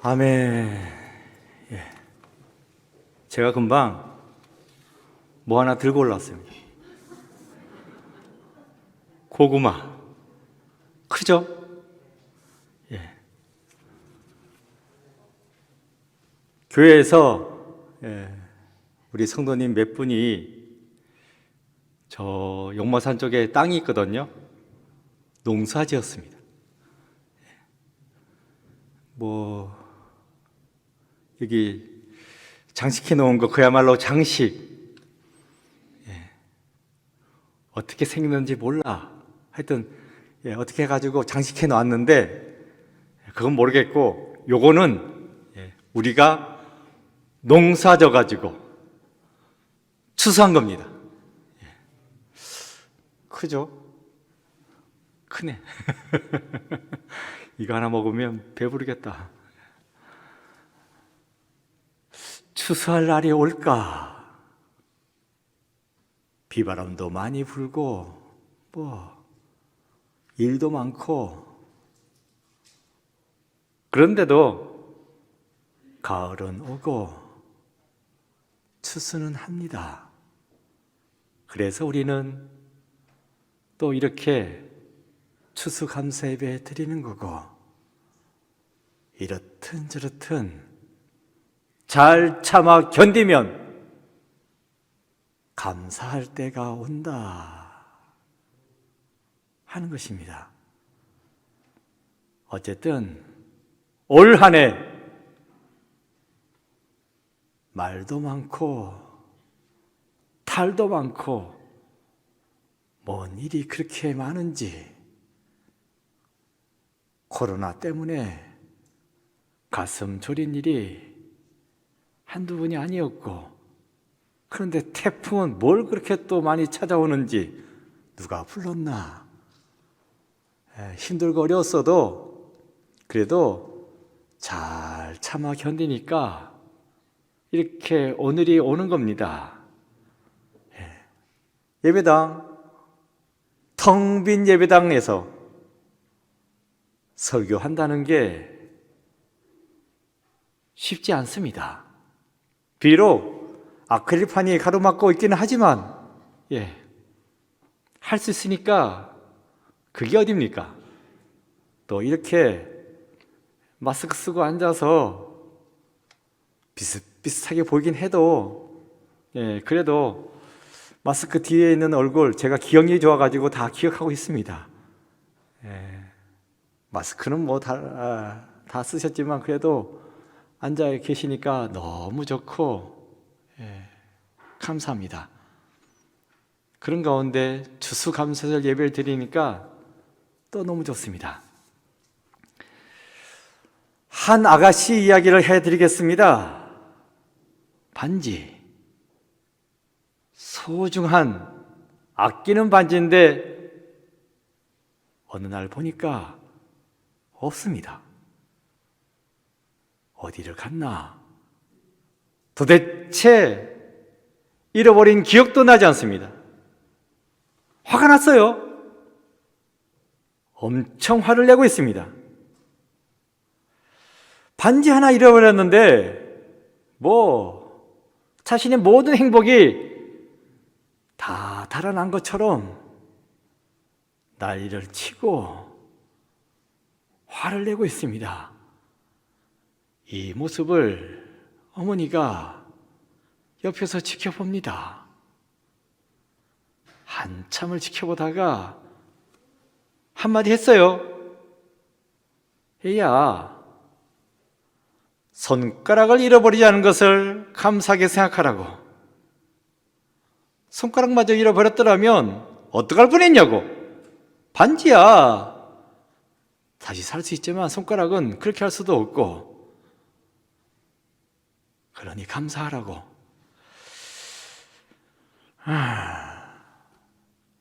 아멘. 예. 제가 금방 뭐 하나 들고 올라왔습니다. 고구마. 크죠? 예. 교회에서 우리 성도님 몇 분이 저 용마산 쪽에 땅이 있거든요. 농사 지었습니다. 뭐 여기 장식해 놓은 거 그야말로 장식. 어떻게 생겼는지 몰라. 하여튼 어떻게 해가지고 장식해 놨는데 그건 모르겠고, 요거는 우리가 농사 져가지고 추수한 겁니다. 크죠? 크네. 이거 하나 먹으면 배부르겠다. 추수할 날이 올까? 비바람도 많이 불고 뭐 일도 많고, 그런데도 가을은 오고 추수는 합니다. 그래서 우리는 또 이렇게 추수감사 예배 드리는 거고, 이렇든 저렇든 잘 참아 견디면 감사할 때가 온다 하는 것입니다. 어쨌든 올 한 해 말도 많고 탈도 많고 뭔 일이 그렇게 많은지, 코로나 때문에 가슴 졸인 일이 한두 번이 아니었고, 그런데 태풍은 뭘 그렇게 또 많이 찾아오는지 누가 불렀나. 힘들고 어려웠어도 그래도 잘 참아 견디니까 이렇게 오늘이 오는 겁니다. 예배당, 텅 빈 예배당에서 설교한다는 게 쉽지 않습니다. 비록 아크릴판이 가로막고 있기는 하지만 할 수 있으니까 그게 어딥니까? 또 이렇게 마스크 쓰고 앉아서 비슷비슷하게 보이긴 해도 그래도 마스크 뒤에 있는 얼굴 제가 기억력이 좋아가지고 다 기억하고 있습니다. 마스크는 뭐 다 쓰셨지만 그래도 앉아 계시니까 너무 좋고 감사합니다. 그런 가운데 추수감사절 예배를 드리니까 또 너무 좋습니다. 한 아가씨 이야기를 해드리겠습니다. 반지, 소중한 아끼는 반지인데 어느 날 보니까 없습니다. 어디를 갔나? 도대체 잃어버린 기억도 나지 않습니다. 화가 났어요. 엄청 화를 내고 있습니다. 반지 하나 잃어버렸는데 뭐 자신의 모든 행복이 다 달아난 것처럼 난리를 치고 화를 내고 있습니다. 이 모습을 어머니가 옆에서 지켜봅니다. 한참을 지켜보다가 한마디 했어요. 얘야, 손가락을 잃어버리지 않은 것을 감사하게 생각하라고. 손가락마저 잃어버렸더라면 어떡할 뻔했냐고. 반지야. 다시 살 수 있지만 손가락은 그렇게 할 수도 없고, 그러니 감사하라고.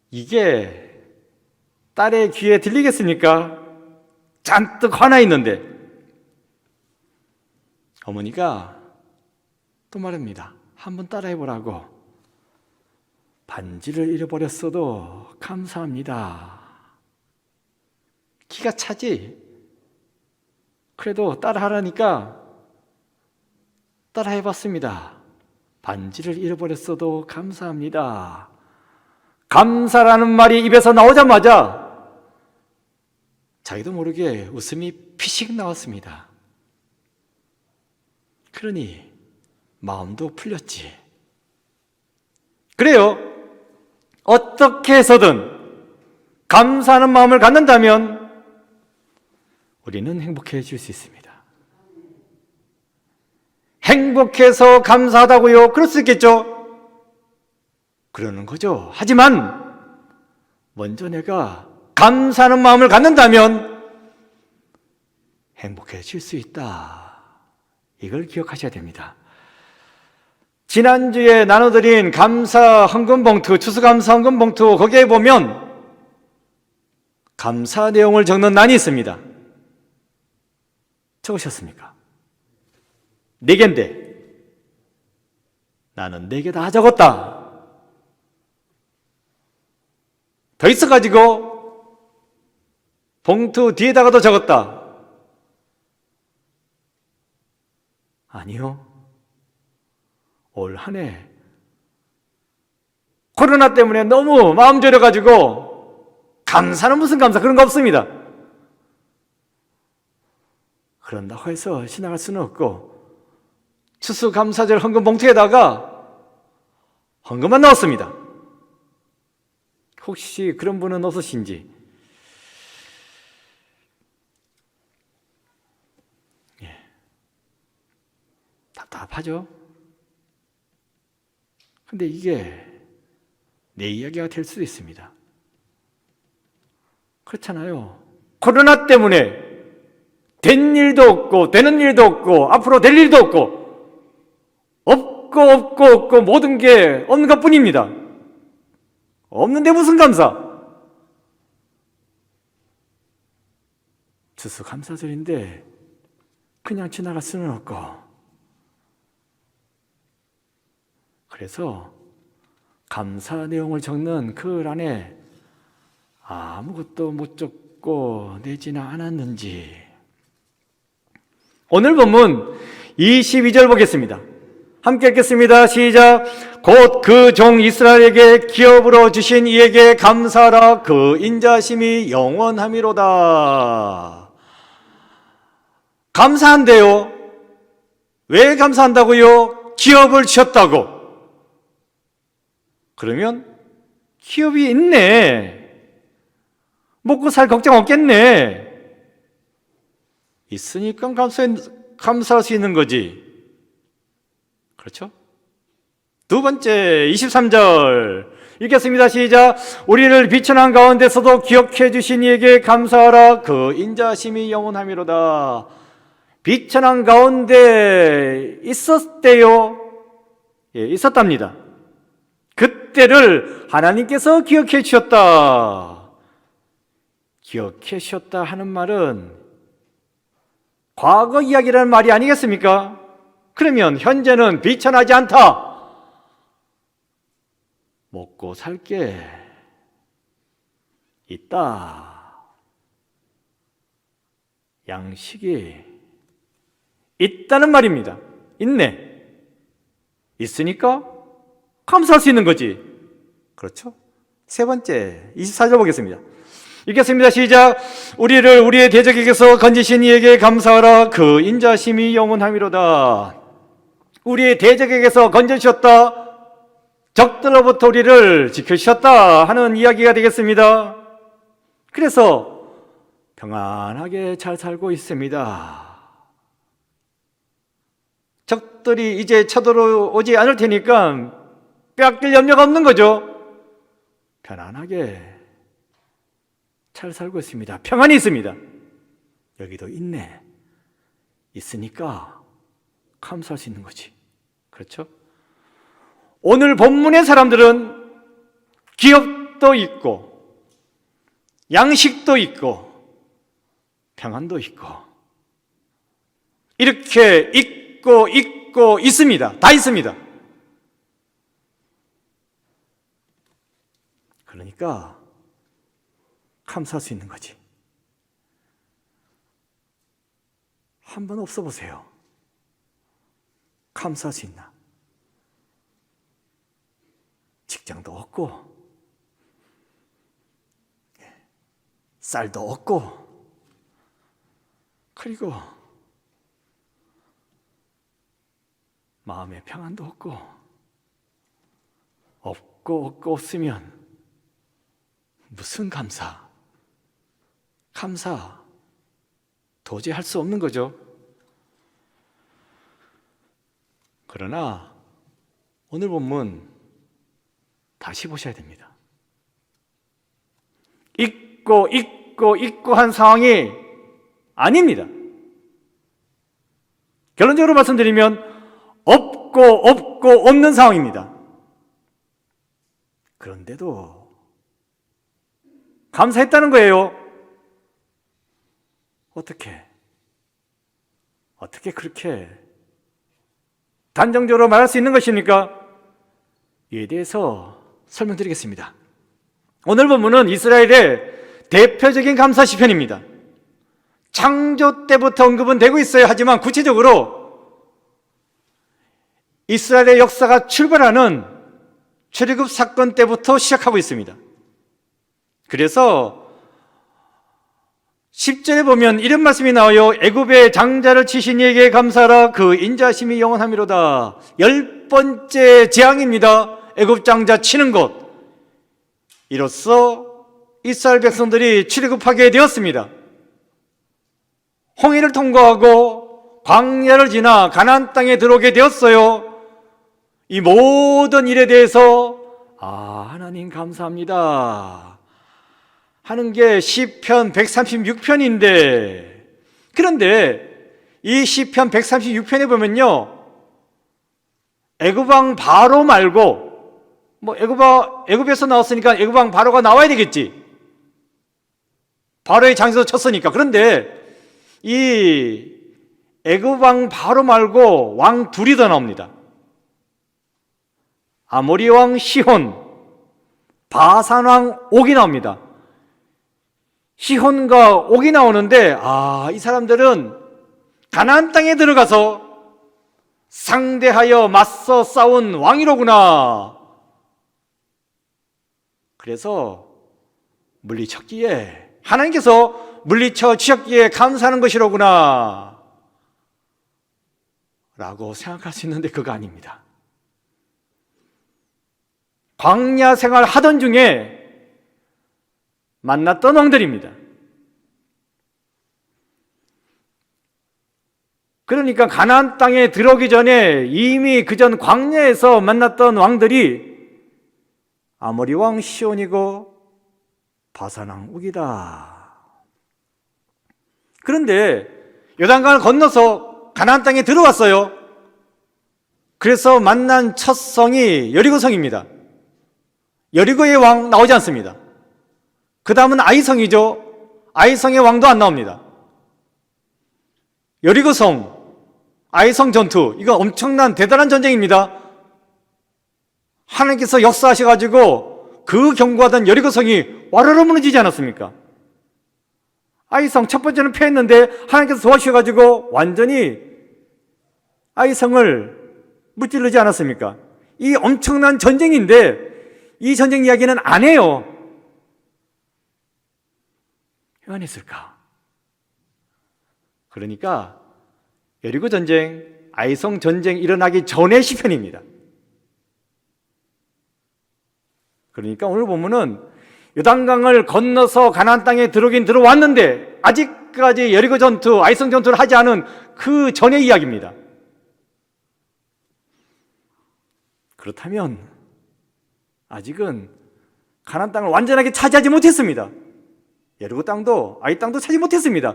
이게 딸의 귀에 들리겠습니까? 잔뜩 화나 있는데 어머니가 또 말합니다. 한번 따라해보라고. 반지를 잃어버렸어도 감사합니다. 기가 차지? 그래도 따라하라니까 따라해봤습니다. 반지를 잃어버렸어도 감사합니다. 감사라는 말이 입에서 나오자마자 자기도 모르게 웃음이 피식 나왔습니다. 그러니 마음도 풀렸지. 그래요. 어떻게 해서든 감사하는 마음을 갖는다면 우리는 행복해질 수 있습니다. 행복해서 감사하다고요? 그럴 수 있겠죠? 그러는 거죠. 하지만 먼저 내가 감사하는 마음을 갖는다면 행복해질 수 있다. 이걸 기억하셔야 됩니다. 지난주에 나눠드린 감사 헌금봉투, 추수감사 헌금봉투, 거기에 보면 감사 내용을 적는 란이 있습니다. 적으셨습니까? 4개인데 나는 4개 다 적었다. 더 있어가지고 봉투 뒤에다가도 적었다. 아니요. 올 한 해 코로나 때문에 너무 마음 졸여가지고 감사는 무슨 감사, 그런 거 없습니다. 그런다고 해서 지나갈 수는 없고 추수감사절 헌금 봉투에다가 헌금만 넣었습니다. 혹시 그런 분은 없으신지? 예. 답답하죠? 근데 이게 내 이야기가 될 수도 있습니다. 그렇잖아요. 코로나 때문에 된 일도 없고 되는 일도 없고 앞으로 될 일도 없고 모든 게 없는 것뿐입니다. 없는데 무슨 감사? 추수감사절인데 그냥 지나갈 수는 없고, 그래서 감사 내용을 적는 그 안에 아무것도 못 적고 내지는 않았는지. 오늘 본문 22절 보겠습니다. 함께 읽겠습니다. 시작. 곧 그 종 이스라엘에게 기업으로 주신 이에게 감사하라. 그 인자심이 영원함이로다. 감사한데요. 왜 감사한다고요? 기업을 주셨다고. 그러면 기업이 있네. 먹고 살 걱정 없겠네. 있으니까 감사할 수 있는 거지. 그렇죠? 두 번째 23절 읽겠습니다. 시작. 우리를 비천한 가운데서도 기억해 주신 이에게 감사하라. 그 인자심이 영원함이로다. 비천한 가운데 있었대요. 예, 있었답니다. 그때를 하나님께서 기억해 주셨다. 기억해 주셨다 하는 말은 과거 이야기라는 말이 아니겠습니까? 그러면 현재는 비천하지 않다. 먹고 살 게 있다. 양식이 있다는 말입니다. 있네. 있으니까 감사할 수 있는 거지. 그렇죠? 세 번째 24절 보겠습니다. 읽겠습니다. 시작. 우리를 우리의 대적에게서 건지신 이에게 감사하라. 그 인자심이 영원함이로다. 우리의 대적에게서 건져주셨다. 적들로부터 우리를 지켜주셨다 하는 이야기가 되겠습니다. 그래서 평안하게 잘 살고 있습니다. 적들이 이제 쳐들어오지 않을 테니까 빼앗길 염려가 없는 거죠. 편안하게 잘 살고 있습니다. 평안이 있습니다. 여기도 있네. 있으니까 감사할 수 있는 거지. 그렇죠? 오늘 본문의 사람들은 기업도 있고 양식도 있고 평안도 있고 이렇게 있고 있습니다. 다 있습니다. 그러니까 감사할 수 있는 거지. 한번 없어 보세요. 감사할 수 있나? 직장도 없고 쌀도 없고 그리고 마음의 평안도 없고 없으면 무슨 감사 도저히 할 수 없는 거죠. 그러나 오늘 본문 다시 보셔야 됩니다. 있고 한 상황이 아닙니다. 결론적으로 말씀드리면 없고 없는 상황입니다. 그런데도 감사했다는 거예요. 어떻게 그렇게 단정적으로 말할 수 있는 것입니까? 이에 대해서 설명드리겠습니다. 오늘 본문은 이스라엘의 대표적인 감사 시편입니다. 창조 때부터 언급은 되고 있어요. 하지만 구체적으로 이스라엘의 역사가 출발하는 출애굽 사건 때부터 시작하고 있습니다. 그래서 10절에 보면 이런 말씀이 나와요. 애굽의 장자를 치신 이에게 감사하라. 그 인자심이 영원함이로다. 10번째 재앙입니다. 애굽 장자 치는 것. 이로써 이스라엘 백성들이 출애굽하게 되었습니다. 홍해를 통과하고 광야를 지나 가나안 땅에 들어오게 되었어요. 이 모든 일에 대해서 하나님 감사합니다 하는 게 시편 136편인데, 그런데 이 시편 136편에 보면요, 애굽왕 바로 말고 애굽에서 나왔으니까 애굽왕 바로가 나와야 되겠지. 바로의 장에서 쳤으니까. 그런데 이 애굽왕 바로 말고 왕 둘이 더 나옵니다. 아모리 왕 시혼, 바산 왕 옥이 나옵니다. 시혼과 옥이 나오는데 이 사람들은 가나안 땅에 들어가서 상대하여 맞서 싸운 왕이로구나. 그래서 물리쳤기에, 하나님께서 물리쳐 주셨기에 감사하는 것이로구나 라고 생각할 수 있는데 그거 아닙니다. 광야 생활 하던 중에 만났던 왕들입니다. 그러니까 가나안 땅에 들어오기 전에 이미 그전 광야에서 만났던 왕들이 아모리 왕 시온이고 바산 왕 옥이다. 그런데 요단강을 건너서 가나안 땅에 들어왔어요. 그래서 만난 첫 성이 여리고성입니다. 여리고의 왕 나오지 않습니다. 그 다음은 아이성이죠. 아이성의 왕도 안 나옵니다. 여리고성, 아이성 전투, 이거 엄청난 대단한 전쟁입니다. 하나님께서 역사하셔가지고 그 경고하던 여리고성이 와르르 무너지지 않았습니까? 아이성 첫 번째는 패했는데 하나님께서 도와주셔가지고 완전히 아이성을 무찌르지 않았습니까? 이 엄청난 전쟁인데 이 전쟁 이야기는 안 해요. 왜 안 했을까? 그러니까 여리고 전쟁, 아이성 전쟁 일어나기 전의 시편입니다. 그러니까 오늘 보면은 요단강을 건너서 가나안 땅에 들어오긴 들어왔는데 아직까지 여리고 전투, 아이성 전투를 하지 않은 그 전의 이야기입니다. 그렇다면 아직은 가나안 땅을 완전하게 차지하지 못했습니다. 여리고 땅도, 아이 땅도 차지 못했습니다.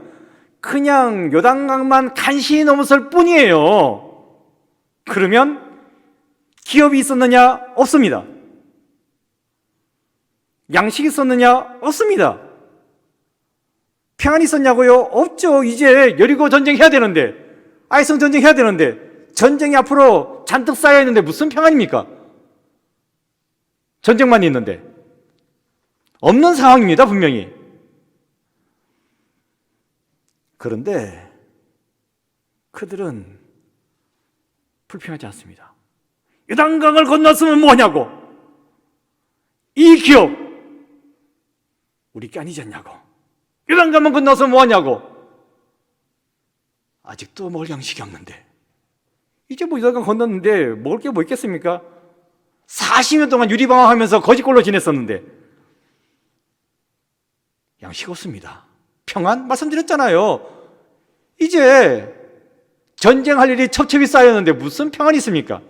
그냥 요단강만 간신히 넘었을 뿐이에요. 그러면 기업이 있었느냐? 없습니다. 양식이 있었느냐? 없습니다. 평안이 있었냐고요? 없죠. 이제 여리고 전쟁 해야 되는데, 아이성 전쟁 해야 되는데, 전쟁이 앞으로 잔뜩 쌓여 있는데 무슨 평안입니까? 전쟁만 있는데. 없는 상황입니다, 분명히. 그런데 그들은 불평하지 않습니다. 요단강을 건넜으면 뭐냐고, 이 기업 우리 게 아니지 않냐고, 요단강만 건너서 뭐하냐고, 아직도 먹을 양식이 없는데, 이제 뭐 요단강 건넜는데 먹을 게 뭐 있겠습니까? 40년 동안 유리방황하면서 거지꼴로 지냈었는데 양식 없습니다. 평안? 말씀드렸잖아요. 이제 전쟁할 일이 첩첩이 쌓였는데 무슨 평안이 있습니까?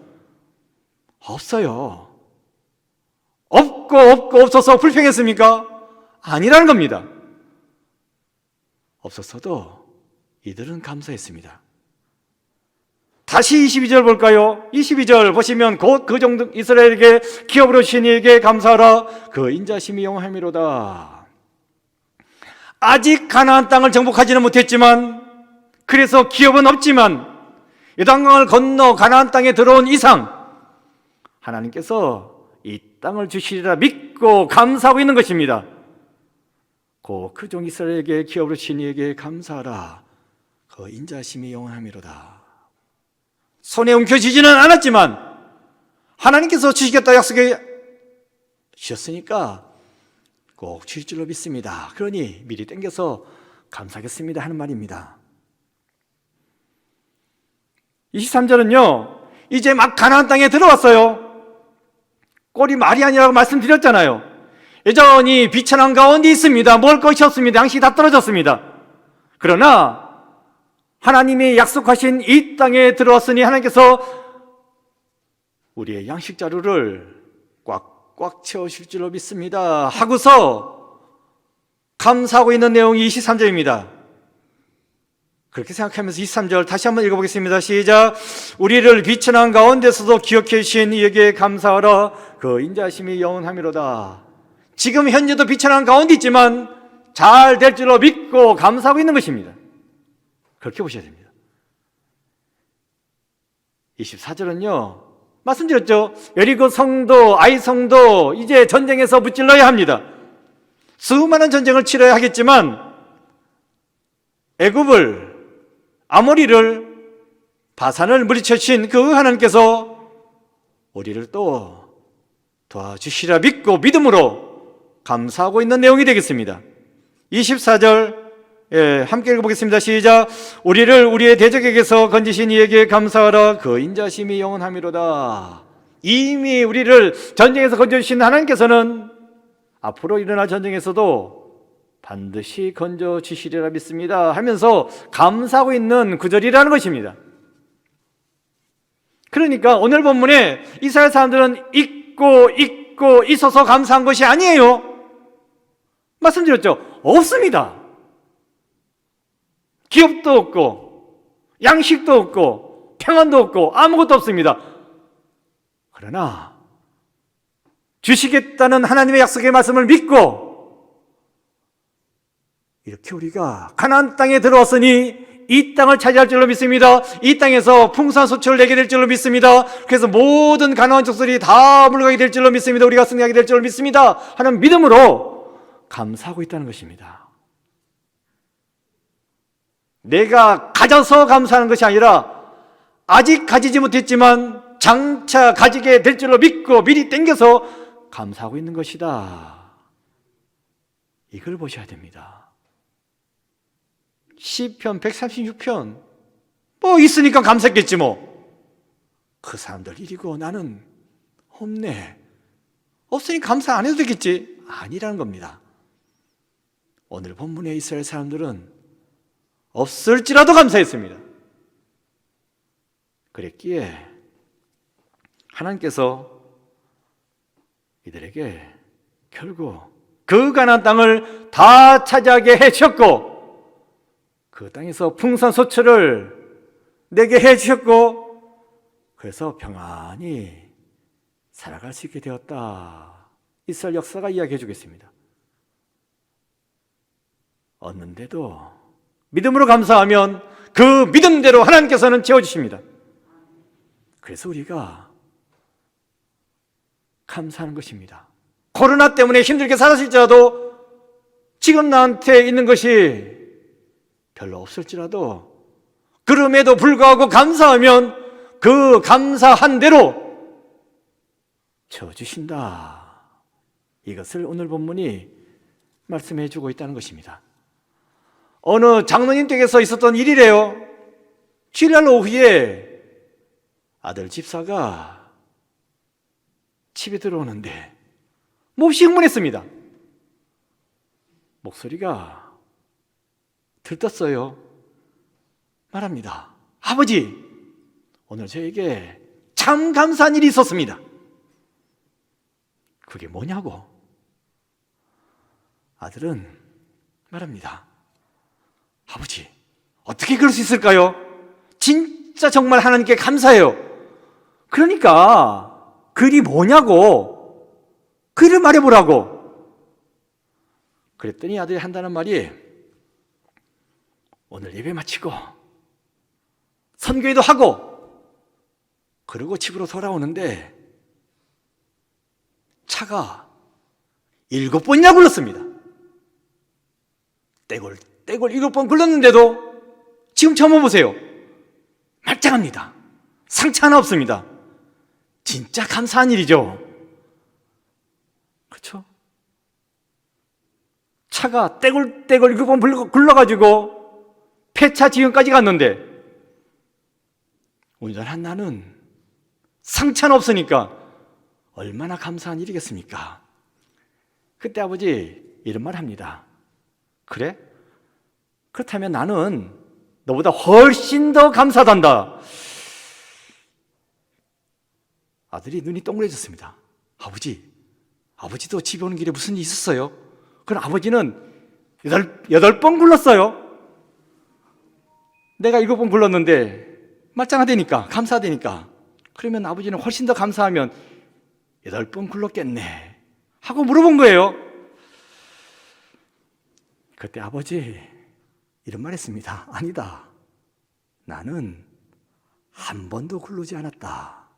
없어요. 없고 없어서 불평했습니까? 아니라는 겁니다. 없었어도 이들은 감사했습니다. 다시 22절 볼까요? 22절 보시면 곧 그 정도 이스라엘에게 기업으로 주신 이에게 감사하라. 그 인자심이 영원함이로다. 아직 가나안 땅을 정복하지는 못했지만, 그래서 기업은 없지만 요단강을 건너 가나안 땅에 들어온 이상 하나님께서 이 땅을 주시리라 믿고 감사하고 있는 것입니다. 곧 그 종 이스라엘에게 기업으로 주신 이에게 감사하라. 그 인자심이 영원함이로다. 손에 움켜쥐지는 않았지만 하나님께서 주시겠다 약속해 주셨으니까 꼭 주실 줄로 믿습니다. 그러니 미리 땡겨서 감사하겠습니다 하는 말입니다. 23절은요, 이제 막 가나안 땅에 들어왔어요. 꼴이 말이 아니라고 말씀드렸잖아요. 여전히 비천한 가운데 있습니다. 먹을 것이 없습니다. 양식이 다 떨어졌습니다. 그러나 하나님이 약속하신 이 땅에 들어왔으니 하나님께서 우리의 양식 자루를 꽉꽉 채우실 줄로 믿습니다 하고서 감사하고 있는 내용이 23절입니다. 그렇게 생각하면서 23절 다시 한번 읽어보겠습니다. 시작. 우리를 비천한 가운데서도 기억해 주신 이에게 감사하라. 그 인자심이 영원함이로다. 지금 현재도 비천한 가운데 있지만 잘 될 줄로 믿고 감사하고 있는 것입니다. 그렇게 보셔야 됩니다. 24절은요, 말씀드렸죠. 여리고 성도, 아이 성도 이제 전쟁에서 무찔러야 합니다. 수많은 전쟁을 치러야 하겠지만 애굽을, 아모리를, 바산을 물리쳐 주신 그 하나님께서 우리를 또 도와주시라 믿고 믿음으로 감사하고 있는 내용이 되겠습니다. 24절 함께 읽어보겠습니다. 시작. 우리를 우리의 대적에게서 건지신 이에게 감사하라. 그 인자심이 영원함이로다. 이미 우리를 전쟁에서 건져주신 하나님께서는 앞으로 일어날 전쟁에서도 반드시 건져주시리라 믿습니다 하면서 감사하고 있는 구절이라는 것입니다. 그러니까 오늘 본문에 이스라엘 사람들은 잊고 있어서 감사한 것이 아니에요. 말씀드렸죠. 없습니다. 기업도 없고 양식도 없고 평안도 없고 아무것도 없습니다. 그러나 주시겠다는 하나님의 약속의 말씀을 믿고 이렇게 우리가 가나안 땅에 들어왔으니 이 땅을 차지할 줄로 믿습니다. 이 땅에서 풍산소출을 내게 될 줄로 믿습니다. 그래서 모든 가나안 족속이 다 물러가게 될 줄로 믿습니다. 우리가 승리하게 될 줄로 믿습니다 하는 믿음으로 감사하고 있다는 것입니다. 내가 가져서 감사하는 것이 아니라 아직 가지지 못했지만 장차 가지게 될 줄로 믿고 미리 땡겨서 감사하고 있는 것이다. 이걸 보셔야 됩니다. 시편 136편 뭐 있으니까 감사했겠지 뭐. 그 사람들 일이고 나는 없네. 없으니 감사 안 해도 되겠지. 아니라는 겁니다. 오늘 본문에 이스라엘 사람들은 없을지라도 감사했습니다. 그랬기에 하나님께서 이들에게 결국 그 가나안 땅을 다 차지하게 해주셨고 그 땅에서 풍산소출을 내게 해주셨고 그래서 평안히 살아갈 수 있게 되었다. 이스라엘 역사가 이야기해 주겠습니다. 얻는데도 믿음으로 감사하면 그 믿음대로 하나님께서는 채워주십니다. 그래서 우리가 감사하는 것입니다. 코로나 때문에 힘들게 살았을지라도 지금 나한테 있는 것이 별로 없을지라도 그럼에도 불구하고 감사하면 그 감사한 대로 채워주신다. 이것을 오늘 본문이 말씀해 주고 있다는 것입니다. 어느 장로님 댁에서 있었던 일이래요. 주일날 오후에 아들 집사가 집에 들어오는데 몹시 흥분했습니다. 목소리가 들떴어요. 말합니다. 아버지, 오늘 저에게 참 감사한 일이 있었습니다. 그게 뭐냐고? 아들은 말합니다. 아버지, 어떻게 그럴 수 있을까요? 진짜 정말 하나님께 감사해요. 그러니까 그 일이 뭐냐고, 그 일을 말해보라고. 그랬더니 아들이 한다는 말이, 오늘 예배 마치고 선교회도 하고 그리고 집으로 돌아오는데 차가 7번이나 굴렀습니다. 떼굴 7번 굴렀는데도 지금 처음 보세요. 말짱합니다. 상처 하나 없습니다. 진짜 감사한 일이죠. 그렇죠? 차가 떼굴 7번 굴러가지고 폐차 지점까지 갔는데 운전한 나는 상처는 없으니까 얼마나 감사한 일이겠습니까? 그때 아버지 이런 말 합니다. 그래? 그렇다면 나는 너보다 훨씬 더 감사하단다. 아들이 눈이 동그래졌습니다. 아버지도 집에 오는 길에 무슨 일이 있었어요? 그럼 아버지는 8번 굴렀어요. 내가 7번 굴렀는데 말짱하다니까, 감사하다니까. 그러면 아버지는 훨씬 더 감사하면 8번 굴렀겠네 하고 물어본 거예요. 그때 아버지 이런 말 했습니다. 아니다, 나는 한 번도 굴르지 않았다.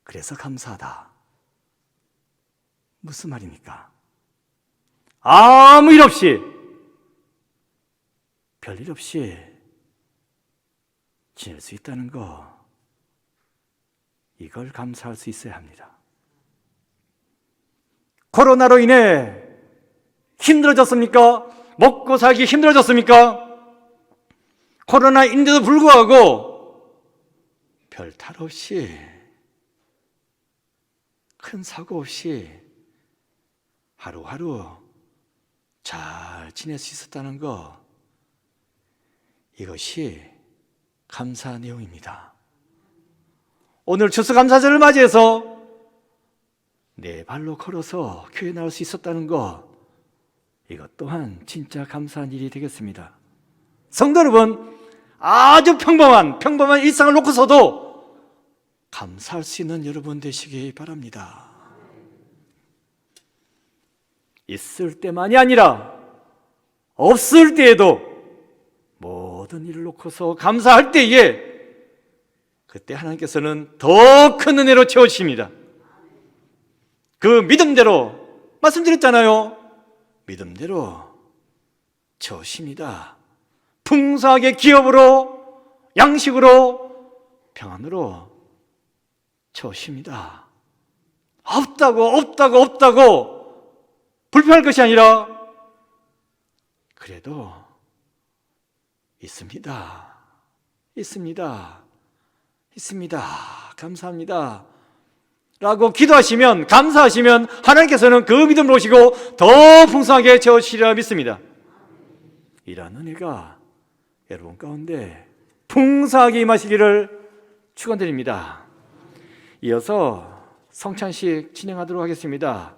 그래서 감사하다. 무슨 말입니까? 아무 일 없이, 별일 없이 지낼 수 있다는 거, 이걸 감사할 수 있어야 합니다. 코로나로 인해 힘들어졌습니까? 먹고 살기 힘들어졌습니까? 코로나인데도 불구하고 별 탈 없이, 큰 사고 없이 하루하루 잘 지낼 수 있었다는 거, 이것이 감사 내용입니다. 오늘 추수감사절을 맞이해서 내 발로 걸어서 교회 나올 수 있었다는 거, 이것 또한 진짜 감사한 일이 되겠습니다. 성도 여러분, 아주 평범한 일상을 놓고서도 감사할 수 있는 여러분 되시기 바랍니다. 있을 때만이 아니라 없을 때에도 모든 일을 놓고서 감사할 때에, 그때 하나님께서는 더 큰 은혜로 채워주십니다. 그 믿음대로, 말씀드렸잖아요. 믿음대로 채우십니다. 풍성하게 기업으로, 양식으로, 평안으로 채우십니다. 없다고 불평할 것이 아니라, 그래도 있습니다. 감사합니다 라고 기도하시면, 감사하시면 하나님께서는 그 믿음을 오시고 더 풍성하게 채워주시리라 믿습니다. 이런 은혜가 여러분 가운데 풍성하게 임하시기를 축원드립니다. 이어서 성찬식 진행하도록 하겠습니다.